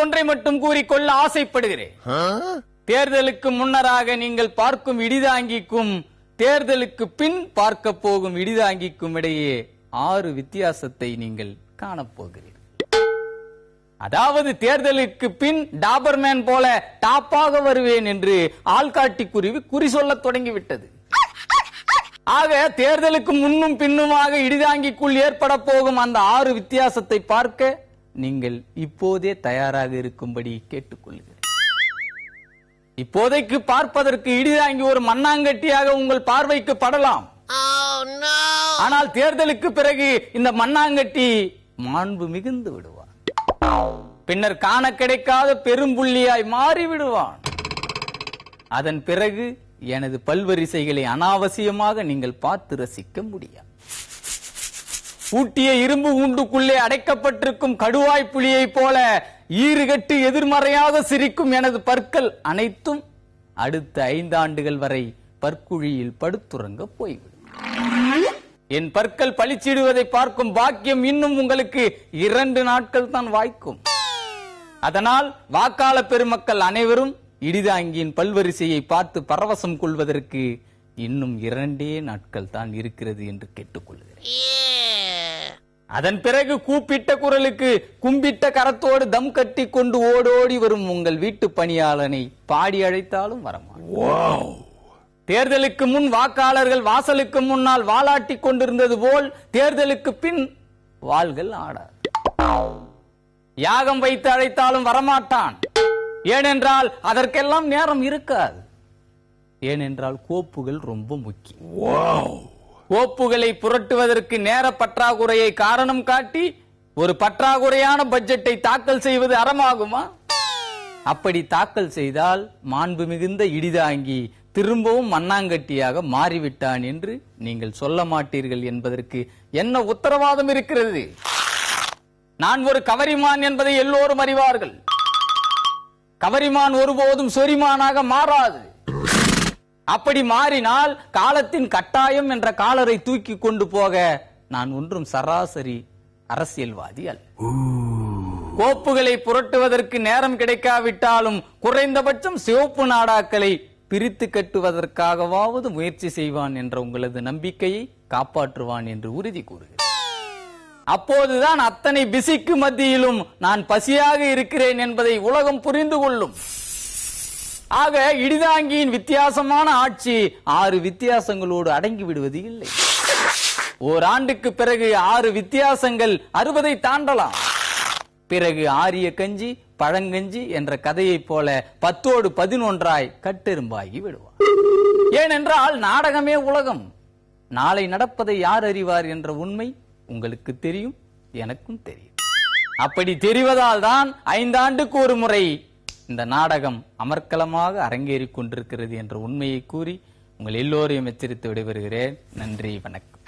ஒன்றை மட்டும் கூறிக்கொள்ள ஆசைப்படுகிறேன். தேர்தலுக்கு முன்னராக நீங்கள் பார்க்கும் இடிதாங்கிக்கும் தேர்தலுக்கு பின் பார்க்க போகும் இடிதாங்கிக்கும் இடையே 6 வித்தியாசத்தை நீங்கள் காணப்போகிறீர்கள். அதாவது தேர்தலுக்கு பின் டாபர்மேன் போல டாப்பாக வருவேன் என்று ஆள்காட்டி குருவி குறி சொல்ல தொடங்கிவிட்டது. ஆக தேர்தலுக்கு முன்னும் பின்னுமாக இடிதாங்கிக்குள் ஏற்பட போகும் அந்த 6 வித்தியாசத்தை பார்க்க நீங்கள் இப்போதே தயாராக இருக்கும்படி கேட்டுக்கொள்கிறேன். இப்போதைக்கு பார்ப்பதற்கு இடிதாங்கி ஒரு மண்ணாங்கட்டியாக உங்கள் பார்வைக்கு படலாம். ஆனால் தேர்தலுக்கு பிறகு இந்த மண்ணாங்கட்டி மாண்பு மிகுந்து விடுவான். பின்னர் காண கிடைக்காத பெரும்புள்ளியாய் மாறி விடுவான். அதன் பிறகு எனது பல்வரிசைகளை அனாவசியமாக நீங்கள் பார்த்து ரசிக்க முடியாது. பூட்டிய இரும்பு கூண்டுக்குள்ளே அடைக்கப்பட்டிருக்கும் கடுவாய் புலியை போல ஈறுகட்டு எதிர்மறையாக சிரிக்கும் எனது பற்கள் அனைத்தும் அடுத்த 5 ஆண்டுகள் வரை பற்குழியில் படுத்துறங்க போய்விடும். என் பற்கள் பளிச்சிடுவதை பார்க்கும் பாக்கியம் இன்னும் உங்களுக்கு 2 நாட்கள் தான் வாய்க்கும். அதனால் வாக்காள பெருமக்கள் அனைவரும் இடிதாங்கியின் பல்வரிசையை பார்த்து பரவசம் கொள்வதற்கு இன்னும் 2 நாட்கள் தான் இருக்கிறது என்று கேட்டுக்கொள்கிறேன். அதன் பிறகு கூப்பிட்ட குரலுக்கு கும்பிட்ட கரத்தோடு தம் கட்டி கொண்டு ஓடோடி வரும் உங்கள் வீட்டு பணியாளனை பாடி அழைத்தாலும் வரமாட்டான். தேர்தலுக்கு முன் வாக்காளர்கள் வாசலுக்கு முன்னால் வாலாட்டி கொண்டிருந்தது போல் தேர்தலுக்கு பின் வாள்கள் ஆடாது. யாகம் வைத்து அழைத்தாலும் வரமாட்டான். ஏனென்றால் அதற்கெல்லாம் நேரம் இருக்காது. ஏனென்றால் கோப்புகள் ரொம்ப முக்கியம். கோப்புகளை புரட்டுவதற்கு நேர பற்றாக்குறையை காரணம் காட்டி ஒரு பற்றாக்குறையான பட்ஜெட்டை தாக்கல் செய்வது அறமாகுமா? அப்படி தாக்கல் செய்தால் மாண்பு மிகுந்த இடிதாங்கி திரும்பவும் மண்ணாங்கட்டியாக மாறிவிட்டான் என்று நீங்கள் சொல்ல மாட்டீர்கள் என்பதற்கு என்ன உத்தரவாதம் இருக்கிறது? நான் ஒரு கவரிமான் என்பதை எல்லோரும் அறிவார்கள். கவரிமான் ஒருபோதும் சொரிமானாக மாறாது. அப்படி மாறினால் காலத்தின் கட்டாயம் என்ற காலரை தூக்கி கொண்டு போக நான் ஒன்றும் சராசரி அரசியல்வாதி அல்ல. கோப்புகளை புரட்டுவதற்கு நேரம் கிடைக்காவிட்டாலும் குறைந்தபட்சம் சிவப்பு நாடாக்களை பிரித்து கட்டுவதற்காகவாவது முயற்சி செய்வான் என்ற உங்களது நம்பிக்கையை காப்பாற்றுவான் என்று உறுதி கூறுகிறேன். அப்போதுதான் அத்தனை பிசிக்கு மத்தியிலும் நான் பசியாக இருக்கிறேன் என்பதை உலகம் புரிந்து கொள்ளும். ஆக இடிதாங்கியின் வித்தியாசமான ஆட்சி 6 வித்தியாசங்களோடு அடங்கி விடுவது இல்லை. ஓராண்டுக்கு பிறகு 6 வித்தியாசங்கள் 60 தாண்டலாம். பிறகு ஆரிய கஞ்சி பழங்கஞ்சி என்ற கதையைப் போல 10ஓடு 11ஆய் கட்டெரும்பாகி விடுவார். ஏனென்றால் நாடகமே உலகம். நாளை நடப்பதை யார் அறிவார் என்ற உண்மை உங்களுக்கு தெரியும், எனக்கும் தெரியும். அப்படி தெரிவதால் தான் 5 ஆண்டுக்கு ஒரு முறை இந்த நாடகம் அமர்க்கலமாக அரங்கேறிக் கொண்டிருக்கிறது என்ற உண்மையை கூறி உங்கள் எல்லோரையும் எச்சரித்து விடைபெறுகிறேன். நன்றி, வணக்கம்.